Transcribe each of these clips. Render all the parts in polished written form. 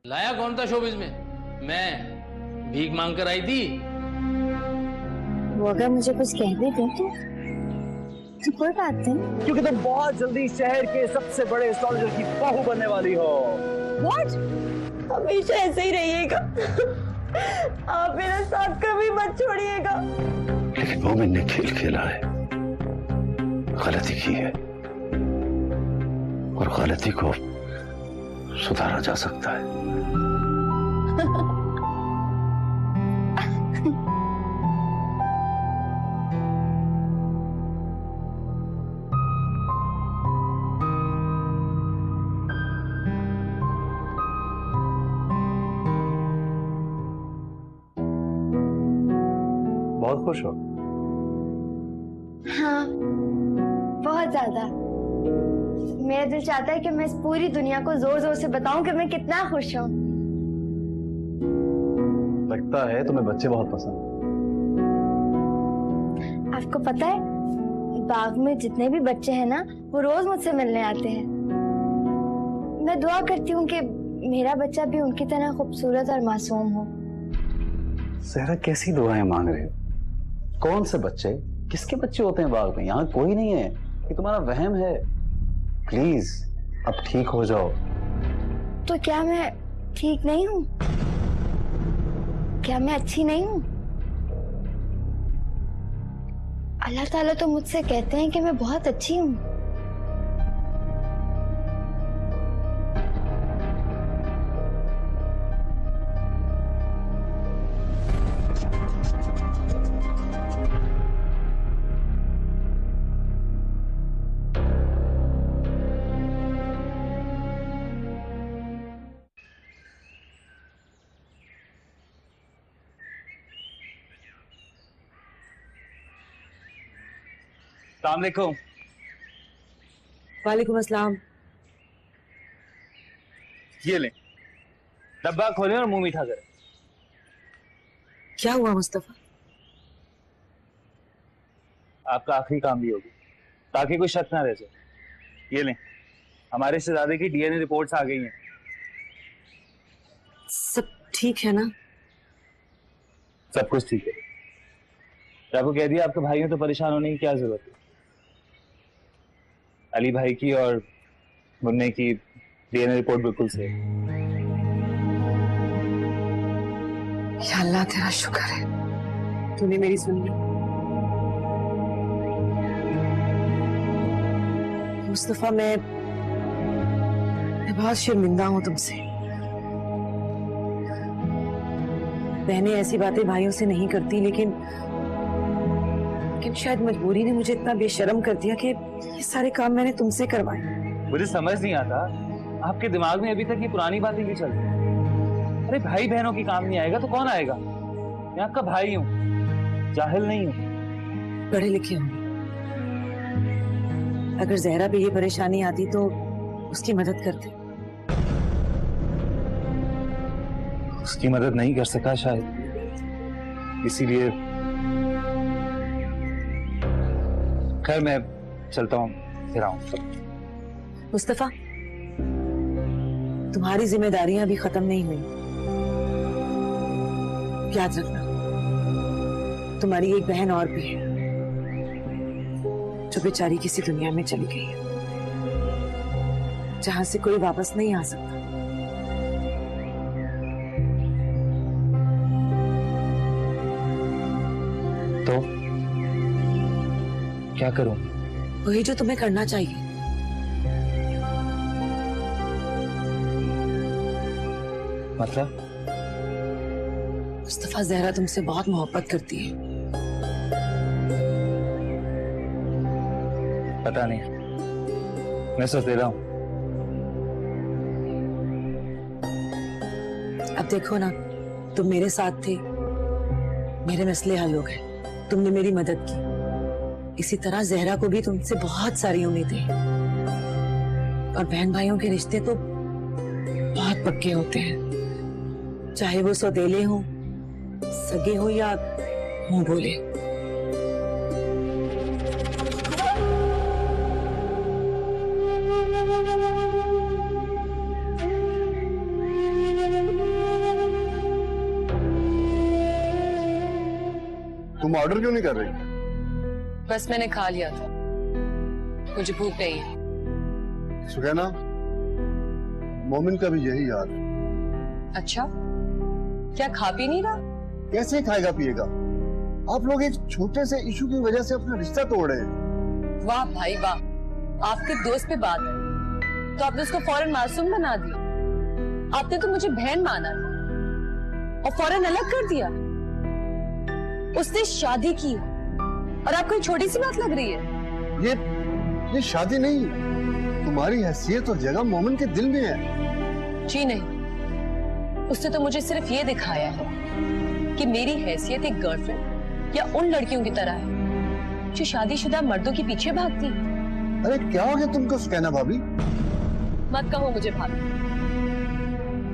लाया कौन था शोबिज में? मैं भीख मांग कर आई थी। वो अगर मुझे कुछ कह भी दे तो कोई बात नहीं, क्योंकि तुम बहुत जल्दी शहर के सबसे बड़े एस्ट्रोलॉजर की बहू बनने वाली हो। What? हमेशा ऐसे ही रहिएगा। आप मेरा साथ कभी मत छोड़िएगा। लेकिन मोमिन ने खेल खेला है, गलती की है, और गलती को सुधारा जा सकता है। बहुत खुश हो? हाँ, बहुत ज्यादा। मेरा दिल चाहता है कि मैं इस पूरी दुनिया को जोर जोर से बताऊं कि मैं कितना खुश हूँ। लगता है तुम्हें बच्चे बहुत पसंद हैं। आपको पता है, बाग में जितने भी बच्चे हैं ना, वो रोज मुझसे मिलने आते हैं। मैं दुआ करती हूँ कि मेरा बच्चा भी उनकी तरह खूबसूरत और मासूम हो। सहरा, कैसी दुआएं मांग रहे हो? कौन से बच्चे? किसके बच्चे होते हैं बाग में? यहाँ कोई नहीं है, ये तुम्हारा वहम है। प्लीज अब ठीक हो जाओ। तो क्या मैं ठीक नहीं हूँ? क्या मैं अच्छी नहीं हूँ? अल्लाह ताला तो मुझसे कहते हैं कि मैं बहुत अच्छी हूँ। अस्सलाम वालेकुम। वालेकुम अस्सलाम। ये ले, डब्बा खोलें और मुंह मीठा करें। क्या हुआ मुस्तफा? आपका आखिरी काम भी होगी, ताकि कोई शक ना रह जाए। ये लें, हमारे शहजादे की डीएनए रिपोर्ट्स आ गई हैं। सब ठीक है ना? सब कुछ ठीक है। आपको कह दिया, आपके भाइयों तो परेशान होने की क्या जरूरत है। अली भाई की और मुन्ने की डीएनए रिपोर्ट बिल्कुल सही। या अल्लाह तेरा शुक्र है, तूने मेरी सुन ली। मुस्तफा, मैं बहुत शर्मिंदा हूं तुमसे। बहनें ऐसी बातें भाइयों से नहीं करती, लेकिन शायद मजबूरी ने मुझे इतना बेशर्म कर दिया कि ये सारे काम मैंने तुमसे करवाए। मुझे समझ नहीं आता, आपके दिमाग में अभी तक ये पुरानी बातें क्यों चल रही? अरे भाई बहनों की काम नहीं आएगा तो कौन आएगा? मैं आपका भाई हूँ, जाहिल नहीं हूँ। पढ़े लिखे होंगे। अगर जहरा पे ये परेशानी आती तो उसकी मदद करते। उसकी मदद नहीं कर सका शायद, इसीलिए। खैर, मैं चलता हूँ, फिर आऊँ। मुस्तफा, तुम्हारी जिम्मेदारियां अभी खत्म नहीं हुई। याद रखना, तुम्हारी एक बहन और भी है जो बेचारी किसी दुनिया में चली गई है, जहां से कोई वापस नहीं आ सकता। तो क्या करूं? वही जो तुम्हें करना चाहिए। मतलब? मुस्तफा, जहरा तुमसे बहुत मोहब्बत करती है। पता नहीं, मैं सोच दे रहा हूं। अब देखो ना, तुम मेरे साथ थे, मेरे मसले हल हो गए, तुमने मेरी मदद की। इसी तरह जहरा को भी तुमसे बहुत सारी उम्मीदें हैं, और बहन भाइयों के रिश्ते तो बहुत पक्के होते हैं, चाहे वो सौतेले हों, सगे हो या मुंह बोले। तुम ऑर्डर क्यों नहीं कर रही? बस मैंने खा लिया था, मुझे भूख नहीं है। सुखैना, मोमिन का भी यही हाल। अच्छा, क्या खा पी नहीं रहा? कैसे खाएगा पिएगा? आप लोग एक छोटे से इशू की वजह से अपना रिश्ता तोड़ रहे हैं। वाह भाई वाह, आपके दोस्त पे बात है तो आपने उसको फौरन मासूम बना दिया। आपने तो मुझे बहन माना था और फौरन अलग कर दिया। उसने शादी की और आपको एक छोटी सी बात लग रही है? ये शादी नहीं, तुम्हारी हैसियत और जगह मोमिन के दिल में है। जी नहीं, उसने तो मुझे सिर्फ ये दिखाया है कि मेरी हैसियत एक गर्लफ्रेंड या उन लड़कियों की तरह है जो शादीशुदा मर्दों के पीछे भागती। अरे क्या हो गया तुमको सुखैना भाभी? मत कहो मुझे भाभी।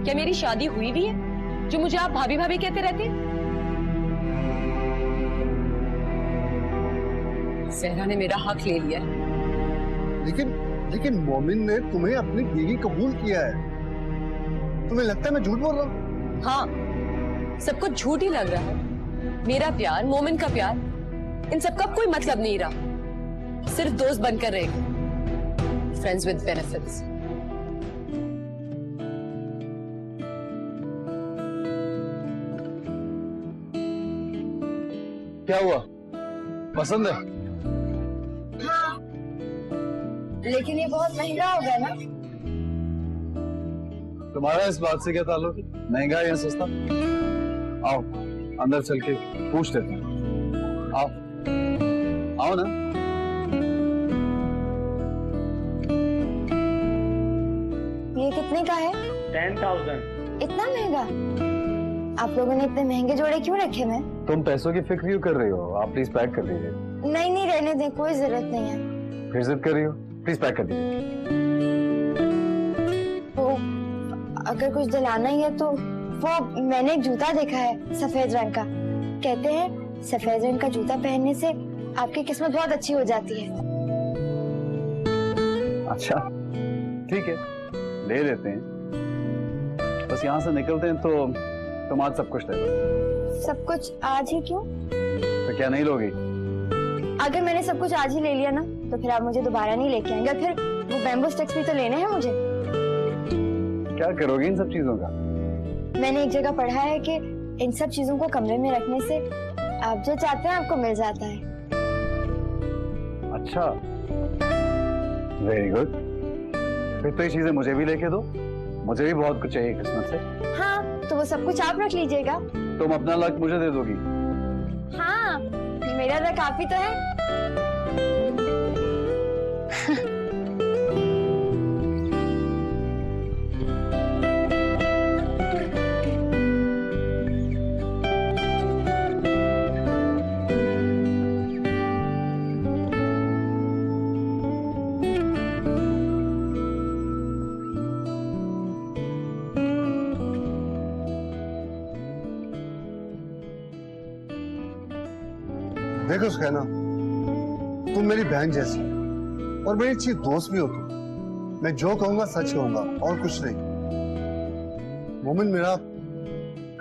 क्या मेरी शादी हुई भी है जो मुझे आप भाभी भाभी कहते रहते? सहरा ने मेरा हक ले लिया है। लेकिन मोमिन ने तुम्हें अपनी बीवी कबूल किया है। तुम्हें लगता है मैं झूठ बोल रहा हूँ? हाँ, सब कुछ झूठ ही लग रहा है। मेरा प्यार, मोमिन का प्यार, इन सब का कोई मतलब नहीं रहा। सिर्फ दोस्त बनकर रहेंगे, फ्रेंड्स विद बेनिफिट्स। क्या हुआ, पसंद है? हाँ, लेकिन ये बहुत महंगा होगा ना? तुम्हारा इस बात से क्या ताल्लुक? महंगा या सस्ता? आओ अंदर चल के पूछ लेते हैं। आओ आओ ना। ये कितने का है? 10,000। इतना महंगा? आप लोगों ने इतने महंगे जोड़े क्यों रखे? मैं तुम पैसों की फिक्र क्यों कर रही हो? आप प्लीज पैक कर दीजिए। नहीं, रहने दें, कोई जरूरत नहीं है। फिर जिद कर रही हो? प्लीज पैक कर दीजिए। तो अगर कुछ दिलाना ही है तो वो मैंने एक जूता देखा है सफेद रंग का। कहते हैं सफेद रंग का जूता पहनने से आपकी किस्मत बहुत अच्छी हो जाती है। अच्छा ठीक है, ले लेते हैं। बस यहाँ से निकलते हैं तो तुम आज सब कुछ ले लो। सब कुछ आज ही क्यों? तो क्या नहीं लोगी? अगर मैंने सब कुछ आज ही ले लिया ना तो फिर आप मुझे दोबारा नहीं लेके आएंगे। फिर वो बैम्बू स्टिक्स भी तो लेने हैं मुझे। क्या करोगे इन सब चीजों का? मैंने एक जगह पढ़ा है कि इन सब चीजों को कमरे में रखने से आप जो चाहते हैं आपको मिल जाता है। अच्छा, वेरी गुड। फिर तो ये चीजें मुझे भी लेके दो, मुझे भी बहुत कुछ चाहिए किस्मत से। हाँ, तो वो सब कुछ आप रख लीजिएगा। तुम अपना लक मुझे दे दोगी? हाँ, मेरा तो काफी तो है। देखो सुखैना, तुम मेरी बहन जैसी हो और मेरी अच्छी दोस्त भी हो तुम। मैं जो कहूंगा सच कहूंगा और कुछ नहीं। मोमिन मेरा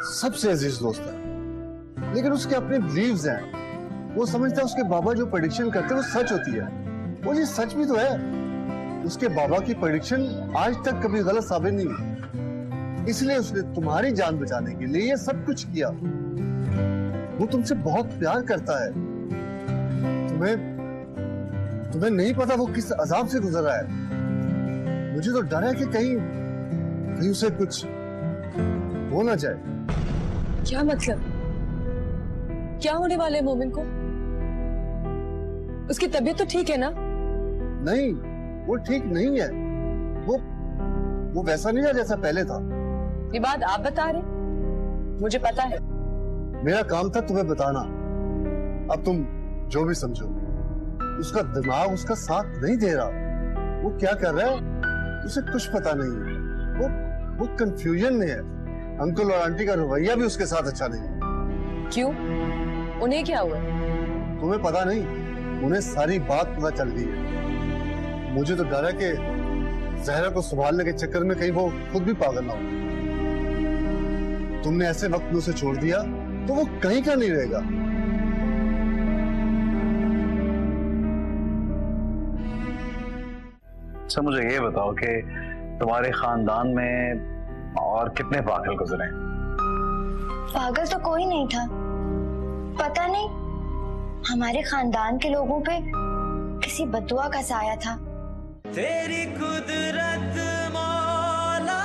सबसे अजीज दोस्त है, लेकिन उसके अपने बिलीव्स हैं। वो समझता है उसके बाबा जो प्रेडिक्शन करते हैं वो सच होती है। वो जी सच भी तो है। उसके बाबा की प्रेडिक्शन आज तक कभी गलत साबित नहीं हुई, इसलिए उसने तुम्हारी जान बचाने के लिए ये सब कुछ किया। वो तुमसे बहुत प्यार करता है। तुम्हें नहीं पता वो किस अजाब से गुजर रहा है। मुझे तो डर है कि कहीं उसे कुछ हो ना जाए। क्या मतलब? क्या होने वाले है मोमिन को? उसकी तबीयत तो ठीक है ना? नहीं, वो ठीक नहीं है। वो वैसा नहीं है जैसा पहले था। ये बात आप बता रहे? मुझे पता है। मेरा काम था तुम्हें बताना। अब तुम जो भी समझो। उसका दिमाग उसका साथ नहीं दे रहा। वो क्या कर रहा है उसे कुछ पता नहीं है। वो कंफ्यूजन में है। अंकल और आंटी का रवैया भी उसके साथ अच्छा नहीं है। क्यों? उन्हें क्या हुआ? तुम्हें पता नहीं, उन्हें सारी बात पता चल गई है। मुझे तो डर है कि जहरा को संभालने के चक्कर में कहीं वो खुद भी पागल ना हो। तुमने ऐसे वक्त में उसे छोड़ दिया तो वो कहीं का नहीं रहेगा। अच्छा मुझे ये बताओ कि तुम्हारे खानदान में और कितने पागल गुजरे हैं? पागल तो कोई नहीं था। पता नहीं हमारे खानदान के लोगों पे किसी बददुआ का साया था। तेरी कुदरत मौला,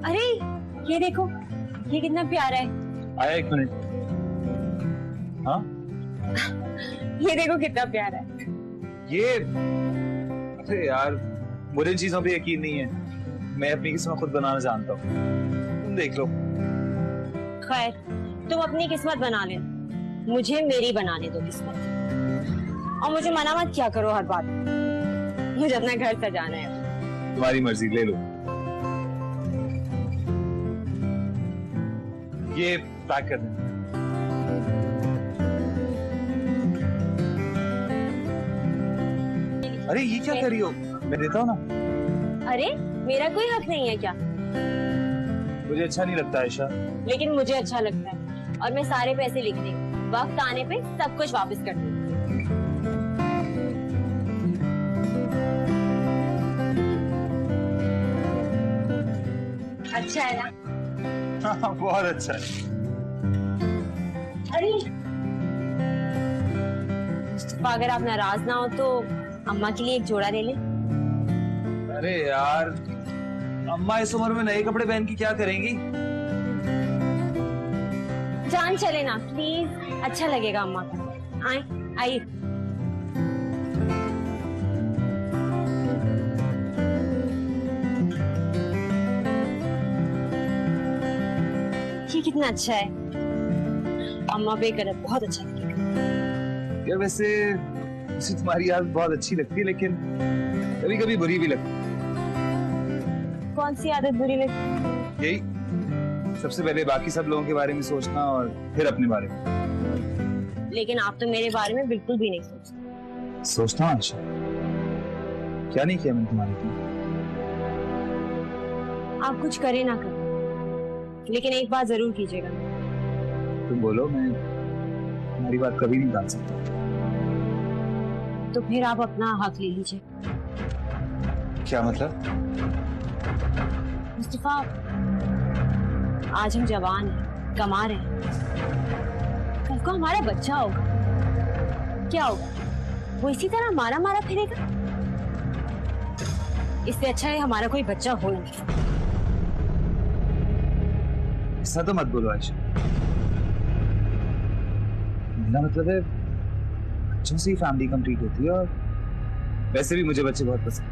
अरे ये देखो, ये कितना प्यारा है। आया 1 मिनट। हाँ ये देखो कितना प्यारा है। ये अरे यार, मुझे इन चीजों पे यकीन नहीं है। मैं अपनी किस्मत खुद बनाना जानता हूँ, तुम देख लो। खैर, तुम अपनी किस्मत बना लेना, मुझे मेरी बनाने दो किस्मत। और मुझे मना मत क्या करो हर बात। मुझे अपना घर सजाना है। तुम्हारी मर्जी, ले लो। ये पैक कर देना। अरे ये क्या कर रही हो? मैं देता हूँ ना। अरे मेरा कोई हक नहीं है क्या? मुझे अच्छा नहीं लगता आयशा। लेकिन मुझे अच्छा लगता है, और मैं सारे पैसे लिख दी, वक्त आने पे सब कुछ वापस कर दूँ। अच्छा है ना? हाँ, बहुत अच्छा है। अरे अगर आप नाराज ना हो तो अम्मा के लिए एक जोड़ा ले ले। अरे यार, अम्मा इस उम्र में नए कपड़े पहन के क्या करेंगी? जान चले ना प्लीज, अच्छा लगेगा अम्मा को। आए आइए। ये कितना अच्छा है, अम्मा पे करे बहुत अच्छा लगेगा। यार वैसे मुझे तुम्हारी याद बहुत अच्छी लगती है, लेकिन कभी कभी बुरी भी लगती है। कौन सी आदत बुरी लगती? यही, सबसे पहले बाकी सब लोगों के बारे में सोचना और फिर अपने बारे में। लेकिन आप तो मेरे बारे में बिल्कुल भी नहीं सोचते। सोचता हूँ आयशा, क्या नहीं किया मैंने तुम्हारे लिए? आप कुछ करे ना करें, लेकिन एक बात जरूर कीजिएगा। तुम बोलो, मैं तुम्हारी बात कभी नहीं टाल सकता। तो फिर आप अपना हक ले लीजिए। क्या मतलब? मुस्तफा, आज हम जवान हैं, कमा रहे हैं। कल को हमारा बच्चा होगा, क्या होगा? वो इसी तरह मारा मारा फिरेगा। इससे अच्छा है हमारा कोई बच्चा हो नहीं। ऐसा तो मत बोलो आयशा। मेरा मतलब है बच्चों से ही फैमिली कंप्लीट होती है, और वैसे भी मुझे बच्चे बहुत पसंद।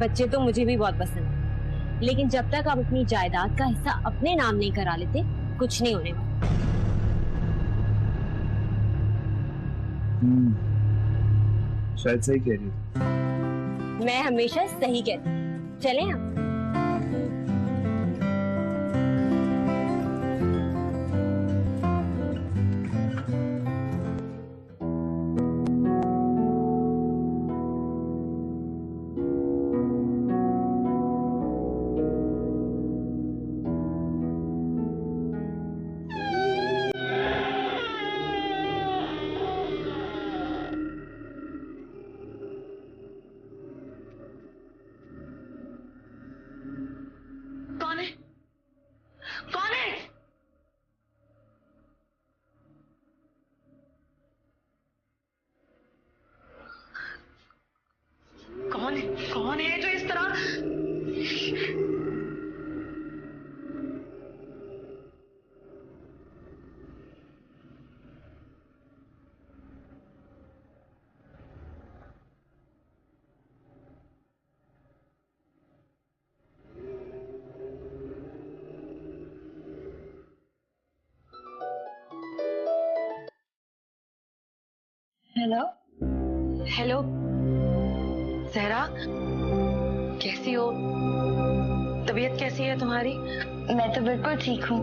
बच्चे तो मुझे भी बहुत पसंद है, लेकिन जब तक आप अपनी जायदाद का हिस्सा अपने नाम नहीं करा लेते, कुछ नहीं होने वाला। शायद सही कह रही हो। मैं हमेशा सही कहती हूँ। चलें आप? कौन है जो इस तरह? हेलो। हेलो सहरा, कैसी हो? तबीयत कैसी है तुम्हारी? मैं तो बिल्कुल ठीक हूँ।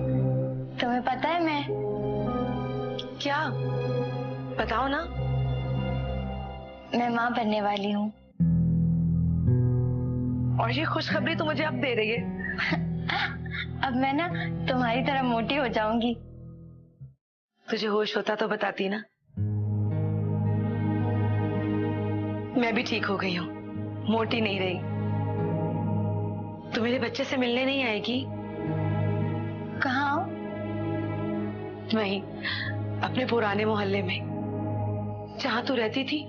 तुम्हें पता है मैं क्या? बताओ ना। मैं माँ बनने वाली हूँ। और ये खुशखबरी तो मुझे अब दे रही है। अब मैं ना तुम्हारी तरह मोटी हो जाऊंगी। तुझे होश होता तो बताती ना। मैं भी ठीक हो गई हूँ, मोटी नहीं रही। तू मेरे बच्चे से मिलने नहीं आएगी? कहाँ हो? वहीं अपने पुराने मोहल्ले में जहां तू रहती थी।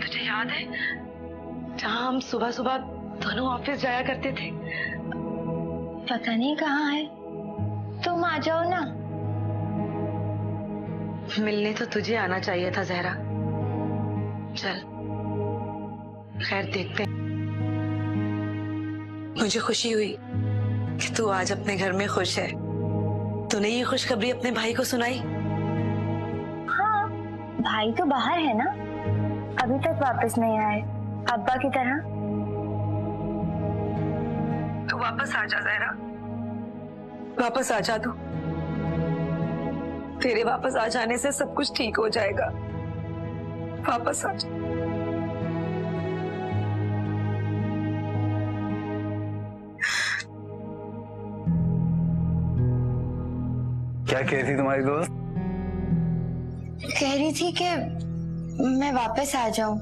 तुझे याद है जहां हम सुबह सुबह दोनों ऑफिस जाया करते थे? पता नहीं कहाँ है। तुम आ जाओ ना। मिलने तो तुझे आना चाहिए था जहरा। चल खैर देखते हैं। मुझे खुशी हुई कि तू आज अपने घर में खुश है। तूने ये खुशखबरी अपने भाई को सुनाई? हाँ, भाई तो बाहर है ना, अभी तक वापस नहीं आए, अब्बा की तरह। तू वापस आ जा जहरा, वापस आ जा। तू तेरे वापस आ जाने से सब कुछ ठीक हो जाएगा। वापस आ जा। क्या कह रही थी तुम्हारी दोस्त? कह रही थी कि मैं वापस आ जाऊं।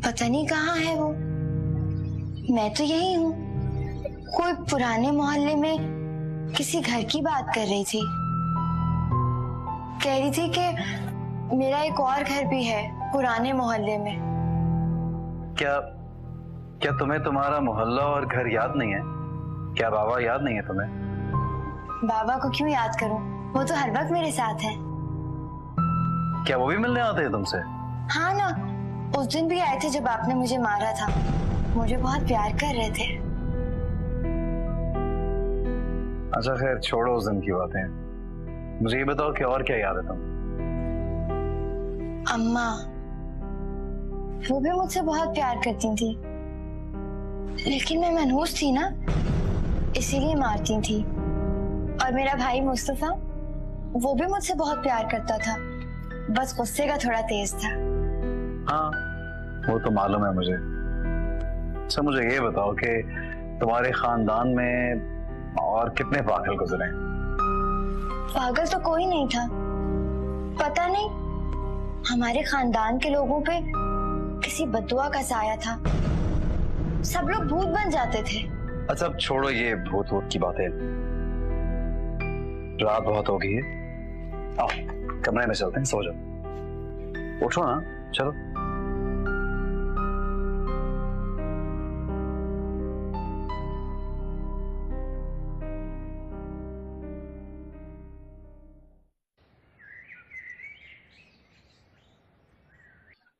पता नहीं कहाँ है वो। मैं तो यही हूँ। कोई पुराने मोहल्ले में किसी घर की बात कर रही थी। कह रही थी कि मेरा एक और घर भी है पुराने मोहल्ले में। क्या तुम्हें तुम्हारा मोहल्ला और घर याद नहीं है? क्या बाबा याद नहीं है तुम्हें? बाबा को क्यों याद करूं? वो तो हर वक्त मेरे साथ है। क्या वो भी मिलने आते हैं तुमसे? हाँ ना, उस दिन भी आए थे जब आपने मुझे मारा था। मुझे बहुत प्यार कर रहे थे। अच्छा खैर छोड़ो उस दिन की बातें। मुझे ये बताओ कि और क्या याद है तुम? अम्मा, वो भी मुझसे बहुत प्यार करती थी, लेकिन मैं मनहूस थी ना, इसीलिए मारती थी। और मेरा भाई मुस्तफा, वो भी मुझसे बहुत प्यार करता था, बस गुस्से का थोड़ा तेज था। हाँ वो तो मालूम है मुझे। अच्छा मुझे ये बताओ कि तुम्हारे खानदान में और कितने पागल गुजरे? पागल तो कोई नहीं था। पता नहीं हमारे खानदान के लोगों पे किसी बद्दुआ का साया था। सब लोग भूत बन जाते थे। अच्छा अब छोड़ो ये भूत वूत की बातें। रात बहुत हो गई है, आओ कमरे में चलते हैं, सो जाओ। उठो ना, चलो।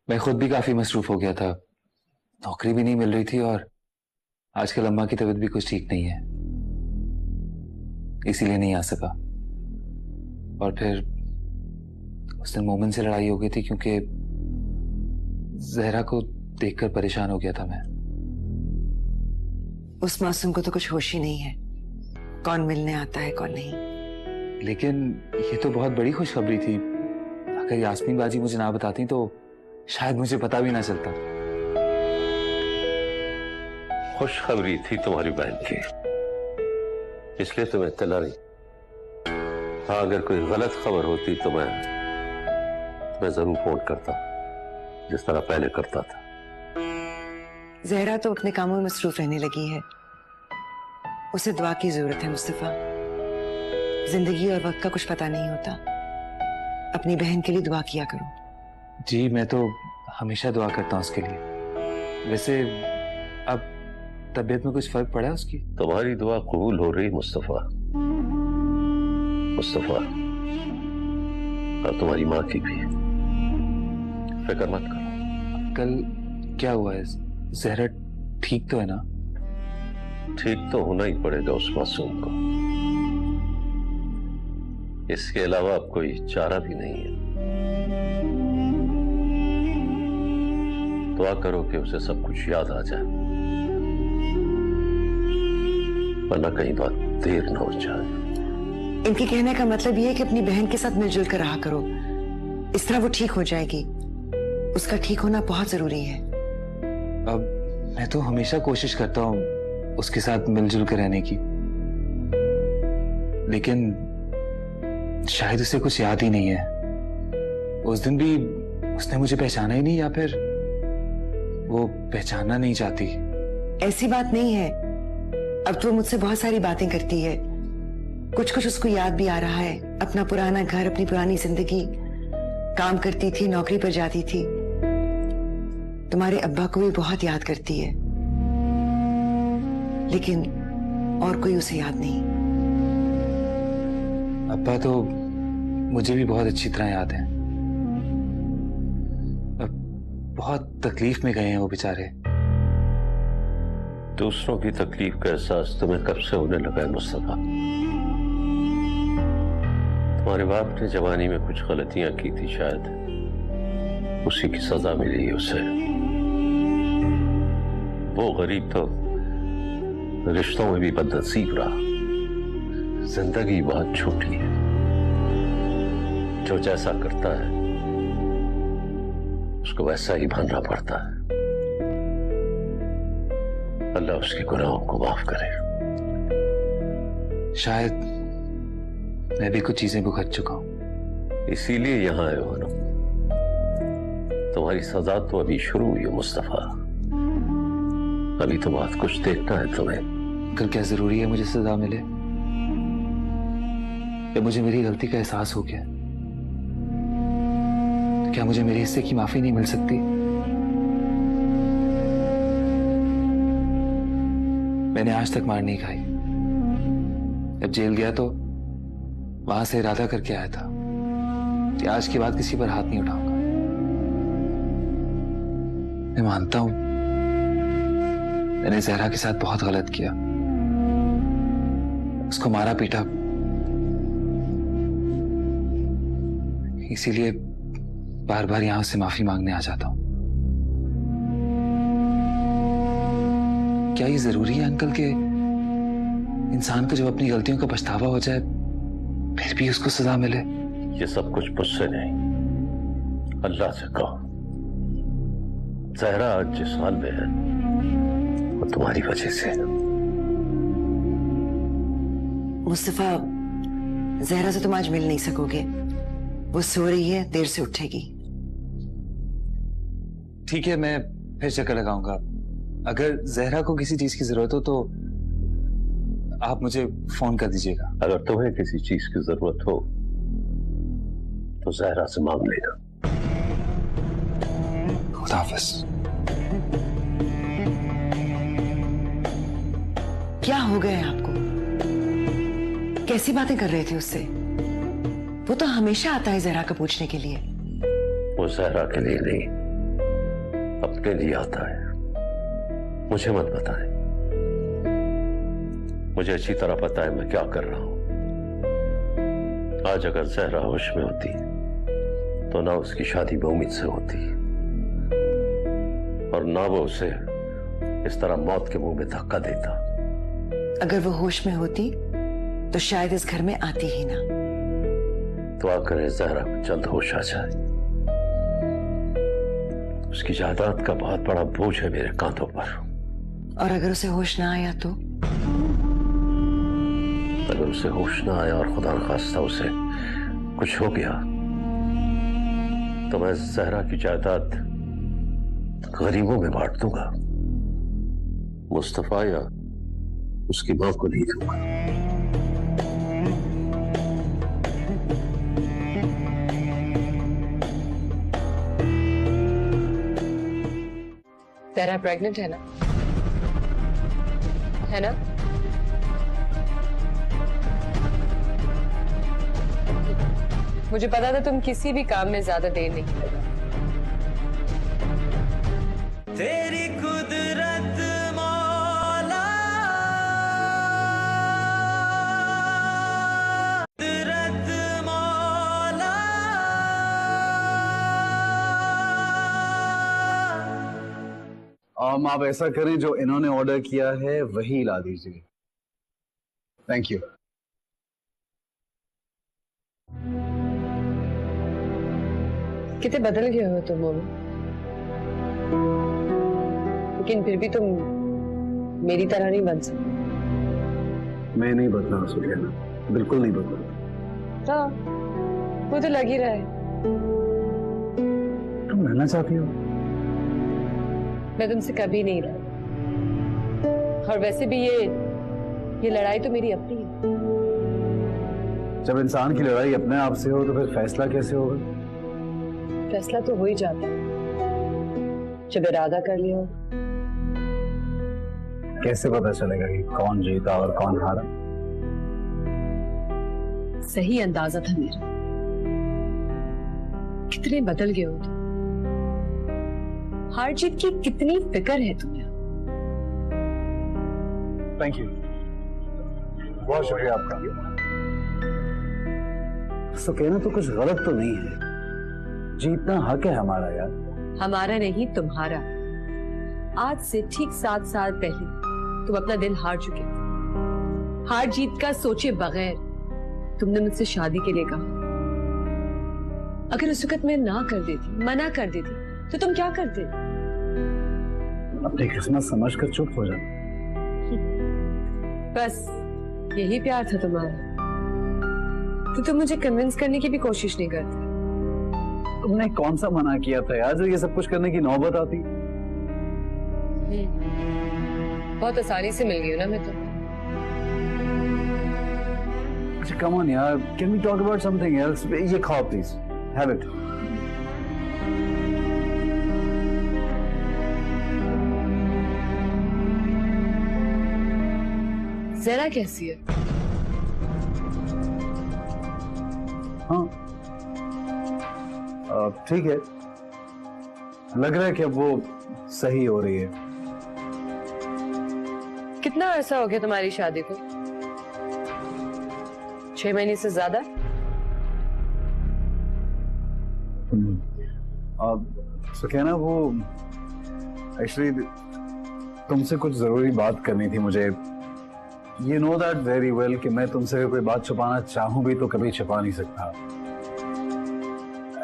मैं खुद भी काफी मसरूफ हो गया था, नौकरी भी नहीं मिल रही थी और आजकल अम्मा की तबीयत भी कुछ ठीक नहीं है, इसीलिए नहीं आ सका। और फिर उस दिन मोमिन से लड़ाई हो गई थी क्योंकि जहरा को देखकर परेशान हो गया था मैं। उस मासूम को तो कुछ होश ही नहीं है, कौन मिलने आता है कौन नहीं। लेकिन ये तो बहुत बड़ी खुशखबरी थी। अगर यास्मीन बाजी मुझे ना बताती तो शायद मुझे पता भी ना चलता। खुशखबरी थी तुम्हारी बहन की, इसलिए तुम्हें इत्तला नहीं। हाँ अगर कोई गलत खबर होती तो मैं जरूर फोन करता, जिस तरह पहले करता था। जहरा तो अपने कामों में मसरूफ रहने लगी है, उसे दुआ की जरूरत है मुस्तफा। जिंदगी और वक्त का कुछ पता नहीं होता, अपनी बहन के लिए दुआ किया करो। जी मैं तो हमेशा दुआ करता हूँ उसके लिए। वैसे अब तबीयत में कुछ फर्क पड़ा है उसकी? तुम्हारी दुआ कबूल हो रही मुस्तफा। मुस्तफा और तुम्हारी माँ की भी, फिक्र मत करो। कल क्या हुआ है? जहरा ठीक तो है ना? ठीक तो होना ही पड़ेगा उस मासूम को, इसके अलावा अब कोई चारा भी नहीं है। दुआ करो कि उसे सब कुछ याद आ जाए, वरना कहीं बात देर न हो जाए। इनके कहने का मतलब ये है कि अपनी बहन के साथ मिलजुल कर रहा करो, इस तरह वो ठीक हो जाएगी। उसका ठीक होना बहुत जरूरी है। अब मैं तो हमेशा कोशिश करता हूँ उसके साथ मिलजुल कर रहने की, लेकिन शायद उसे कुछ याद ही नहीं है। उस दिन भी उसने मुझे पहचाना ही नहीं, या फिर वो पहचानना नहीं चाहती। ऐसी बात नहीं है, अब तो मुझसे बहुत सारी बातें करती है, कुछ कुछ उसको याद भी आ रहा है। अपना पुराना घर, अपनी पुरानी जिंदगी, काम करती थी, नौकरी पर जाती थी। तुम्हारे अब्बा को भी बहुत याद करती है, लेकिन और कोई उसे याद नहीं। अब्बा तो मुझे भी बहुत अच्छी तरह याद है। बहुत तकलीफ में गए हैं वो बेचारे। दूसरों की तकलीफ का एहसास तुम्हें कब से होने लगा है मुस्तफा? तुम्हारे बाप ने जवानी में कुछ गलतियां की थी, शायद उसी की सजा मिली उसे। वो गरीब तो रिश्तों में भी बदनसीब रहा। जिंदगी बहुत छोटी है, जो जैसा करता है उसको वैसा ही मानना पड़ता है। अल्लाह उसके गुनाहों को माफ करे। शायद मैं भी कुछ चीजें भुगत चुका हूं, इसीलिए यहां आए हो ना। तुम्हारी सजा तो अभी शुरू हुई है मुस्तफा, अभी तो बहुत कुछ देखना है तुम्हें। कल क्या जरूरी है मुझे सजा मिले? या मुझे मेरी गलती का एहसास हो गया? क्या मुझे मेरे हिस्से की माफी नहीं मिल सकती? मैंने आज तक मार नहीं खाई। जब जेल गया तो वहां से इरादा करके आया था कि आज के बाद किसी पर हाथ नहीं उठाऊंगा। मैं मानता हूं मैंने जहरा के साथ बहुत गलत किया, उसको मारा पीटा, इसीलिए बार बार यहां से माफी मांगने आ जाता हूं। क्या ये जरूरी है अंकल कि इंसान को जब अपनी गलतियों का पछतावा हो जाए फिर भी उसको सजा मिले? ये सब कुछ मुझसे नहीं, अल्लाह से कहो। जहरा आज जिस हाल में है वो तुम्हारी वजह से। मुस्तफा, जहरा से तुम आज मिल नहीं सकोगे। वो सो रही है, देर से उठेगी। ठीक है, मैं फिर चक्कर लगाऊंगा। अगर जहरा को किसी चीज की जरूरत हो तो आप मुझे फोन कर दीजिएगा। अगर तुम्हें किसी चीज की जरूरत हो तो जहरा से मांग लेना। खुदा हाफिज। क्या हो गया है आपको? कैसी बातें कर रहे थे उससे? वो तो हमेशा आता है जहरा को पूछने के लिए। वो जहरा के लिए नहीं, अपने लिए आता है। मुझे मत बताएं, मुझे अच्छी तरह पता है मैं क्या कर रहा हूं। आज अगर जहरा होश में होती तो ना उसकी शादी मोमिन से होती और ना वो उसे इस तरह मौत के मुंह में धक्का देता। अगर वो होश में होती तो शायद इस घर में आती ही ना। दुआ करें जहरा को जल्द होश आ जाए। उसकी जायदाद का बहुत बड़ा बोझ है मेरे कांधों पर। और अगर उसे होश ना आया तो? अगर उसे होश ना आया और खुदा न खास्ता उसे कुछ हो गया तो मैं जहरा की जायदाद गरीबों में बांट दूंगा। मुस्तफा या उसकी मां को नहीं दूंगा। जहरा प्रेग्नेंट है ना? है ना? मुझे पता था तुम किसी भी काम में ज्यादा देर नहीं करोगे। तेरी कुदरत मौला, कुदरत मौला। आप ऐसा करें, जो इन्होंने ऑर्डर किया है वही ला दीजिए। Thank you. कितने बदल गए हो तुम मोमो। लेकिन फिर भी तुम मेरी तरह नहीं बन सकते। मैं नहीं बदला सुखैना, बिल्कुल नहीं बदला। हाँ, वो तो लग ही रहा है। तुम रहना चाहती हो? मैं तुमसे कभी नहीं लड़ी, और वैसे भी ये लड़ाई तो मेरी अपनी है। जब इंसान की लड़ाई अपने आप से हो तो फिर फैसला कैसे होगा? फैसला तो हो ही जाता है जब इरादा कर लिया हो। कैसे पता चलेगा कि कौन जीता और कौन हारा? सही अंदाजा था मेरा। कितने बदल गए हो तुम, हार जीत की कितनी फिक्र है तुम्हें। थैंक यू, बहुत शुक्रिया आपका। तो कहना तो कुछ गलत तो नहीं है, जीतना हक है हमारा यार। हमारा नहीं, तुम्हारा। आज से ठीक 7 साल पहले तुम अपना दिल हार चुके थे। हार जीत का सोचे बगैर तुमने मुझसे शादी के लिए कहा। अगर उस वक्त मैं ना कर देती, मना कर देती, तो तुम क्या करते? अपनी किस्मत समझकर चुप हो जाना। बस यही प्यार था तुम्हारा, तो तुम मुझे कन्विंस करने की भी कोशिश नहीं करते। तुमने कौन सा मना किया था यार जो ये सब कुछ करने की नौबत आती? बहुत आसानी से मिल गई ना मैं तो। अच्छा कम ऑन यार, can we talk about something else? ये खाओ प्लीज, हैव इट। जरा कैसी है? हाँ ठीक है, लग रहा है कि अब वो सही हो रही है। कितना अरसा हो गया तुम्हारी शादी को? 6 महीने से ज्यादा? सुखैना, वो एक्चुअली तुमसे कुछ जरूरी बात करनी थी मुझे। You know that very well कि मैं तुमसे कोई बात छुपाना चाहूं भी तो कभी छुपा नहीं सकता।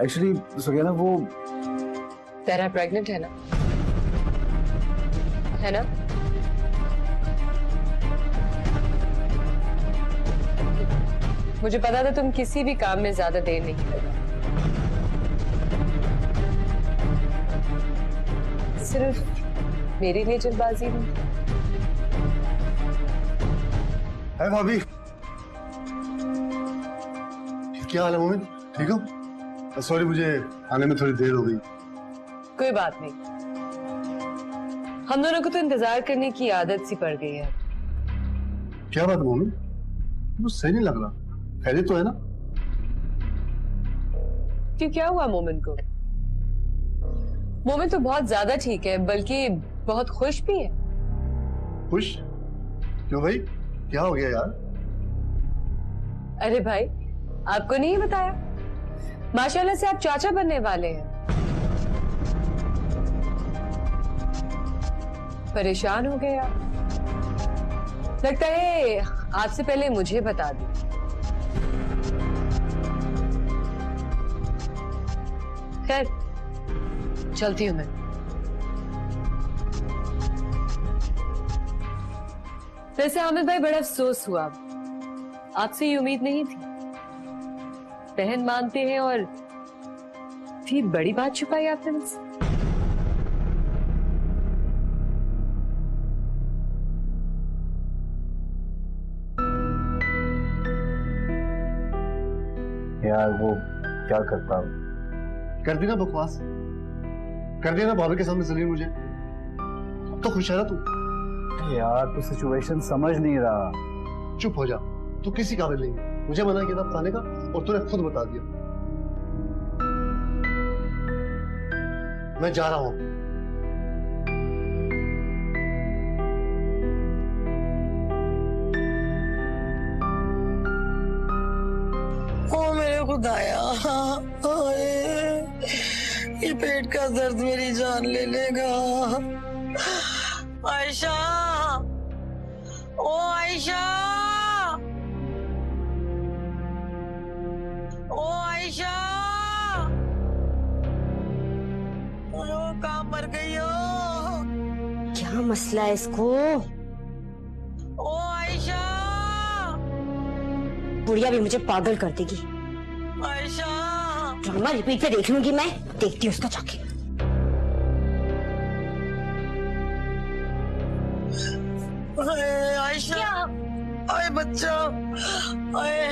एक्चुअली सुखैना, वो तेरा प्रेग्नेंट है ना? है ना? मुझे पता था तुम किसी भी काम में ज्यादा देर नहीं करोगे। सिर्फ मेरे लिए जल्दबाजी नहीं। है भाभी, क्या हाल है मोमिन? ठीक हो? सॉरी, मुझे आने में थोड़ी देर हो गई। कोई बात नहीं, हम दोनों को तो इंतजार करने की आदत सी पड़ गई है। क्या बात मोमिन, मुझे सही नहीं लग रहा। खैरियत तो है ना? क्यों, क्या हुआ मोमिन को? मोमिन तो बहुत ज्यादा ठीक है, बल्कि बहुत खुश भी है। खुश? क्यों भाई, क्या हो गया यार? अरे भाई, आपको नहीं बताया? माशाल्लाह से आप चाचा बनने वाले हैं। परेशान हो गए आप? लगता है आपसे पहले मुझे बता दी। खैर, चलती हूं मैं। वैसे हामिद भाई, बड़ा अफसोस हुआ, आपसे ये उम्मीद नहीं थी। बहन मानते हैं और इतनी बड़ी बात छुपाई आपने मुझसे। यार वो क्या करता? कर दी ना बकवास, कर दिया ना भाभी के सामने जलील मुझे। अब तो खुश है ना तू? यार तू सिचुएशन समझ नहीं रहा। चुप हो जा, तू किसी काबिल नहीं है। मुझे मना किया था बताने का और तूने खुद बता दिया। मैं जा रहा हूं। ओ मेरे खुदाया, ये पेट का दर्द मेरी जान ले लेगा। आयशा, ओ आयशा, ओ आयशा, ओ कहाँ मर गई हो? क्या मसला है इसको? ओ आयशा, बुढ़िया भी मुझे पागल कर देगी। आयशा, ड्रामा रिपीट पे देख लूंगी मैं, देखती हूँ उसका जाके। आयशा, आए बच्चा, आए।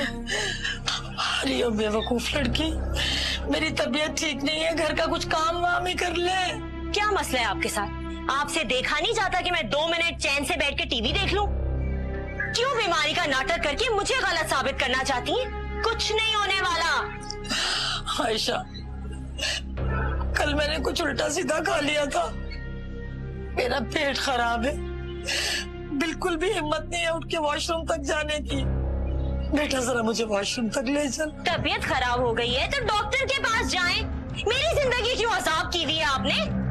अरे ओ बेवकूफ लड़की, मेरी तबीयत ठीक नहीं है, घर का कुछ काम वाम ही कर ले। क्या मसला है आपके साथ? आपसे देखा नहीं जाता कि मैं 2 मिनट चैन से बैठ के टीवी देख लूं? क्यों बीमारी का नाटक करके मुझे गलत साबित करना चाहती हैं? कुछ नहीं होने वाला। आयशा, कल मैंने कुछ उल्टा सीधा खा लिया था, मेरा पेट खराब है, बिल्कुल भी हिम्मत नहीं है उठ के वॉशरूम तक जाने की। बेटा जरा मुझे वॉशरूम तक ले चल। तबीयत खराब हो गई है तो डॉक्टर के पास जाएं। मेरी जिंदगी क्यों अजाब की हुई है आपने?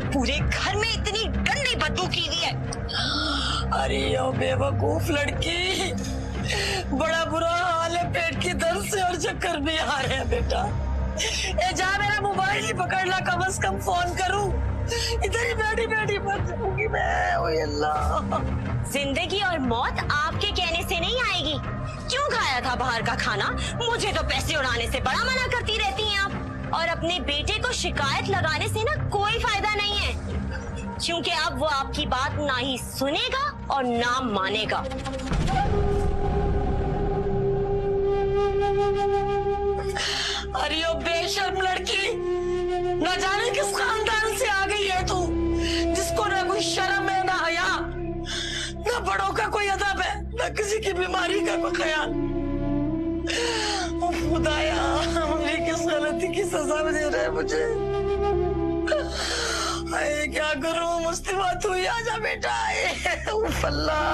पूरे घर में इतनी गंदी बदबू की हुई है। अरे ओ बेवकूफ लड़की, बड़ा बुरा हाल है पेट की दर्द से और चक्कर भी आ रहे हैं बेटा। ए जा, मेरा मोबाइल ही पकड़ ला, कम से कम फोन करूं। इधर ही बैठी बैठी मर जाऊंगी मैं। ओए अल्लाह। जिंदगी और मौत आपके कहने से नहीं आएगी। क्यों खाया था बाहर का खाना? मुझे तो पैसे उड़ाने से बड़ा मना करती रहती हैं आप। और अपने बेटे को शिकायत लगाने से ना कोई फायदा नहीं है, क्योंकि अब वो आपकी बात ना ही सुनेगा और ना मानेगा। अरे ओ बेशर्म लड़की, न जाने किस खानदान से आ गई है तू, जिसको ना कोई शर्म है, ना हया, ना बड़ों का कोई अदब है, ना किसी की बीमारी का कोई ख्याल। खुदाया, मेरी किस गलती की सजा दे रहा है मुझे? अरे क्या करूं, मुसीबत हुई, आजा बेटा। उफ अल्लाह,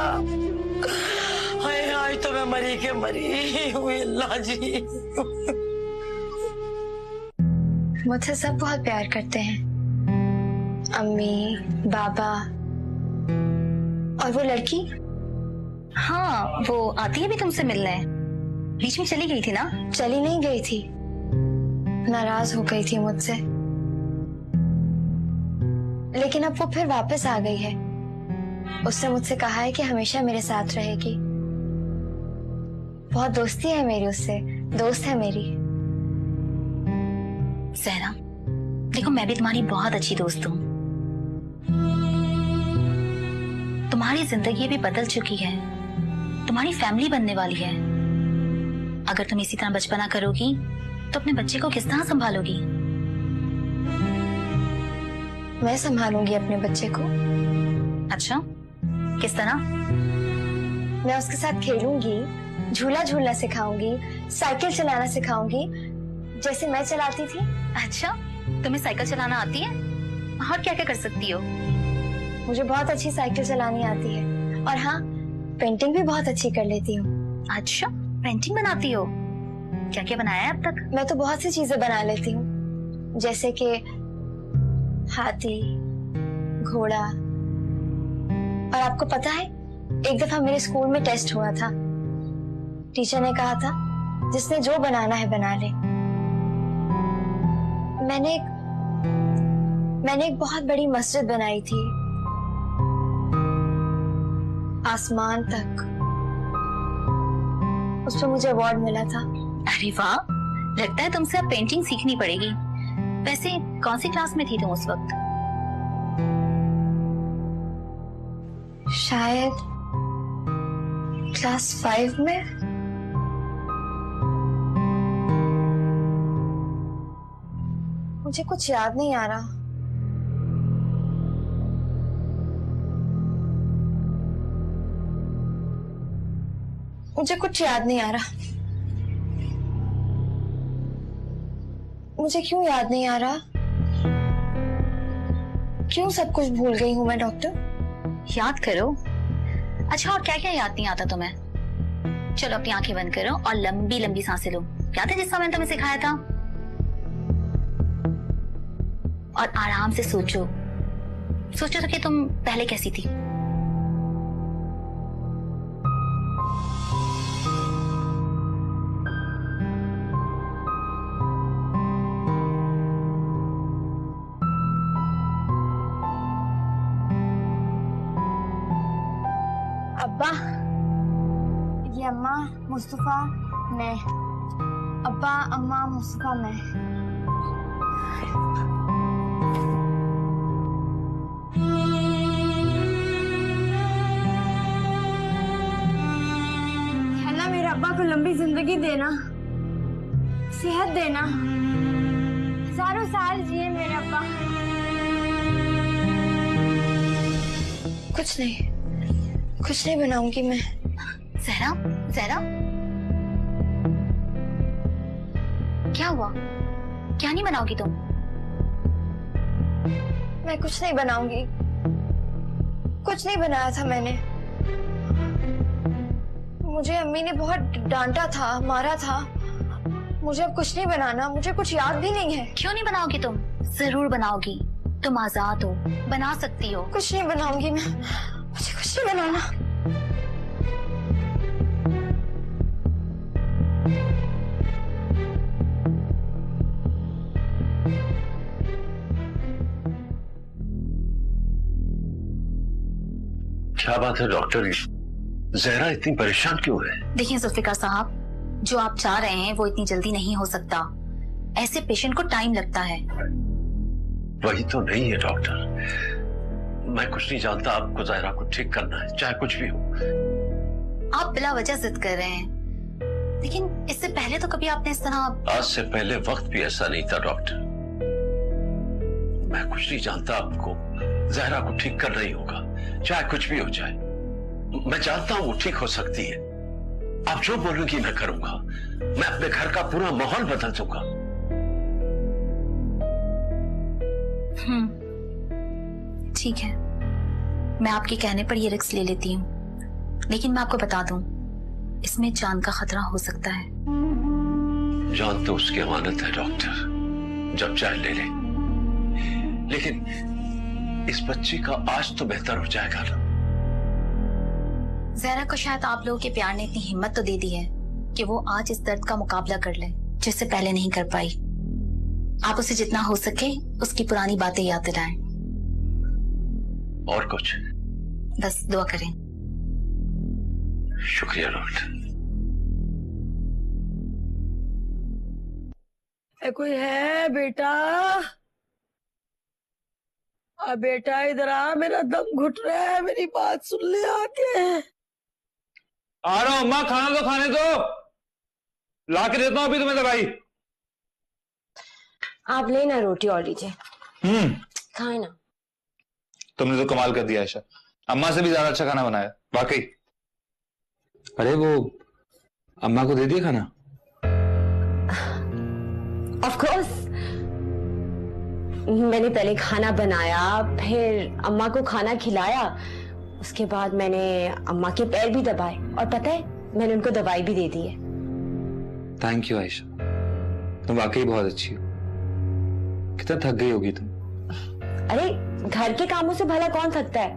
आज तो मैं मरी के मरी हुई। अल्लाह जी, मुझसे सब बहुत प्यार करते हैं, अम्मी, बाबा। और वो लड़की? हाँ, वो आती है भी तुमसे मिलने। बीच में चली गई थी ना? चली नहीं गई थी, नाराज हो गई थी मुझसे, लेकिन अब वो फिर वापस आ गई है। उसने मुझसे कहा है कि हमेशा मेरे साथ रहेगी। बहुत दोस्ती है मेरी उससे, दोस्त है मेरी। सहरा, देखो मैं भी तुम्हारी बहुत अच्छी दोस्त हूँ। तुम्हारी जिंदगी भी बदल चुकी है, तुम्हारी फैमिली बनने वाली है। अगर तुम इसी तरह बचपना करोगी तो अपने बच्चे को किस तरह संभालोगी? मैं संभालूंगी अपने बच्चे को। अच्छा, किस तरह? मैं उसके साथ खेलूंगी, झूला झूलना सिखाऊंगी, साइकिल चलाना सिखाऊंगी, जैसे मैं चलाती थी। अच्छा, तुम्हें साइकिल चलाना आती है? और क्या क्या कर सकती हो? मुझे बहुत अच्छी साइकिल चलानी आती है, और हाँ, पेंटिंग भी बहुत अच्छी कर लेती हूँ। अच्छा, पेंटिंग बनाती हो? क्या क्या बनाया है अब तक? मैं तो बहुत सी चीजें बना लेती हूँ, जैसे कि हाथी, घोड़ा। और आपको पता है, एक दफा मेरे स्कूल में टेस्ट हुआ था। टीचर ने कहा था, जिसने जो बनाना है बना ले। मैंने एक बहुत बड़ी मस्जिद बनाई थी, आसमान तक। उस पर मुझे अवार्ड मिला था। अरे वाह, लगता है तुमसे अब पेंटिंग सीखनी पड़ेगी। वैसे कौन सी क्लास में थी तुम उस वक्त? शायद क्लास 5 में। मुझे कुछ याद नहीं आ रहा। मुझे कुछ याद नहीं आ रहा। मुझे क्यों याद नहीं आ रहा? क्यों सब कुछ भूल गई हूँ मैं डॉक्टर? याद करो। अच्छा, और क्या क्या याद नहीं आता तुम्हें? चलो अपनी आंखें बंद करो और लंबी लंबी सांसें लो। याद है जिस समय तुम्हें सिखाया था? और आराम से सोचो, सोचो तो कि तुम पहले कैसी थी। अब्बा, ये अम्मा, मुस्तफा, मैं। अब्बा, अम्मा, मुस्तफा, मैं। अल्लाह मेरे अब्बा को लंबी जिंदगी देना, सेहत देना, हजारों साल जिए मेरे अब्बा। कुछ नहीं बनाऊंगी मैं। जहरा, जहरा, क्या हुआ? क्या नहीं बनाओगी तुम? मैं कुछ नहीं बनाऊंगी। कुछ नहीं बनाया था मैंने। मुझे अम्मी ने बहुत डांटा था, मारा था। मुझे अब कुछ नहीं बनाना, मुझे कुछ याद भी नहीं है। क्यों नहीं बनाओगी तुम? जरूर बनाओगी, तुम आजाद हो, बना सकती हो। कुछ नहीं बनाऊंगी मैं, मुझे कुछ नहीं बनाना। क्या बात है डॉक्टर, जहरा इतनी परेशान क्यों है? देखिए जुल्फिकार साहब, जो आप चाह रहे हैं वो इतनी जल्दी नहीं हो सकता। ऐसे पेशेंट को टाइम लगता है। वही तो नहीं है डॉक्टर, मैं कुछ नहीं जानता। आपको जहरा को ठीक करना है, चाहे कुछ भी हो। आप बिला वजह जिद कर रहे हैं, लेकिन इससे पहले तो कभी आपने इस तरह। आज से पहले वक्त भी ऐसा नहीं था डॉक्टर। मैं कुछ नहीं जानता, आपको जहरा को ठीक करना ही होगा, चाहे कुछ भी हो जाए। मैं जानता हूँ वो ठीक हो सकती है। आप जो बोलोगी मैं करूंगा। मैं अपने घर का पूरा माहौल बदल दूंगा। ठीक है, मैं आपके कहने पर ये रिस्क ले लेती हूँ, लेकिन मैं आपको बता दूं, इसमें जान का खतरा हो सकता है। जान तो उसकी अमानत है डॉक्टर, जब चाहे ले ले। लेकिन इस बच्ची का आज तो बेहतर हो जाएगा ना। जहरा को शायद आप लोगों के प्यार ने इतनी हिम्मत तो दे दी है कि वो आज इस दर्द का मुकाबला कर ले, जिससे पहले नहीं कर पाई। आप उसे जितना हो सके उसकी पुरानी बातें याद दिलाएं। और कुछ? बस दुआ करें। शुक्रिया डॉक्टर। कोई है बेटा? बेटा इधर आ, मेरा दम घुट रहा है, मेरी बात सुन ले आके। आ रहा हूं अम्मा, खाना तो खाने दो, ला के देता हूं अभी तुम्हें दवाई। आप लेना रोटी और लीजिए, खाए ना। तुमने तो कमाल कर दिया आयशा, अम्मा से भी ज्यादा अच्छा खाना बनाया वाकई। अरे वो अम्मा को दे दिया खाना? ऑफ कोर्स, मैंने पहले खाना बनाया, फिर अम्मा को खाना खिलाया, उसके बाद मैंने अम्मा के पैर भी दबाए, और पता है मैंने उनको दवाई भी दे दी है। थैंक यू आयशा, तुम वाकई बहुत अच्छी हो। कितना थक गई होगी तुम। अरे घर के कामों से भला कौन थकता है?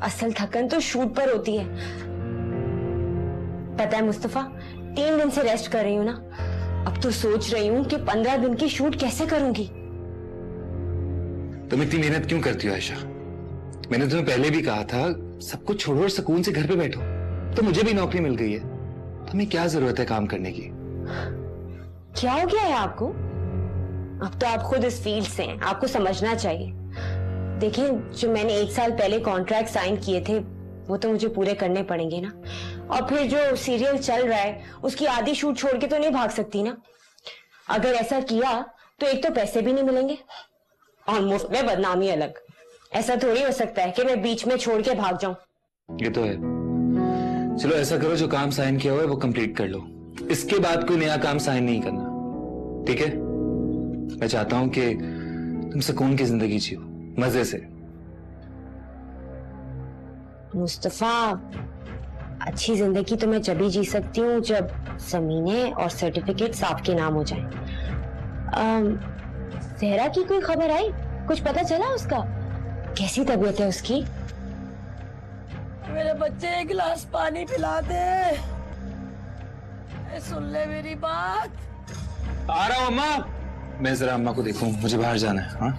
असल थकन तो शूट पर होती है। पता है मुस्तफा, 3 दिन से रेस्ट कर रही हूँ ना, अब तो सोच रही हूँ कि 15 दिन की शूट कैसे करूंगी। तुम इतनी मेहनत क्यों करती हो आयशा? मैंने तुम्हें पहले भी कहा था सब कुछ छोड़ो और सुकून से घर पे बैठो। तो मुझे भी नौकरी मिल गई है, तुम्हें क्या जरूरत है काम करने की? क्या हो गया है आपको? अब तो आप खुद इस फील्ड से हैं, आपको समझना चाहिए। देखिए, जो मैंने 1 साल पहले कॉन्ट्रैक्ट साइन किए थे वो तो मुझे पूरे करने पड़ेंगे ना, और फिर जो सीरियल चल रहा है उसकी आधी शूट छोड़ के तो नहीं भाग सकती ना। अगर ऐसा किया तो एक तो पैसे भी नहीं मिलेंगे और मुफ्त में बदनामी अलग। ऐसा थोड़ी हो सकता है कि मैं बीच में छोड़ के भाग जाऊं। ये तो है। चलो ऐसा करो, जो काम साइन किया हुआ है वो कंप्लीट कर लो, इसके बाद कोई नया काम साइन नहीं करना, ठीक है? मैं चाहता हूं कि तुम सुकून की जिंदगी जियो, मजे से। मुस्तफा, अच्छी जिंदगी तो मैं जब ही जी सकती हूँ जब जमीनें और सर्टिफिकेट्स आपके नाम हो जाएं। जहरा की कोई खबर आई? कुछ पता चला उसका? कैसी तबीयत है उसकी? मेरे बच्चे एक गिलास पानी पिला दे। सुन ले मेरी बात। आ रहा हूं अम्मा। मैं जरा अम्मा को देखूं, मुझे बाहर जाना है। हाँ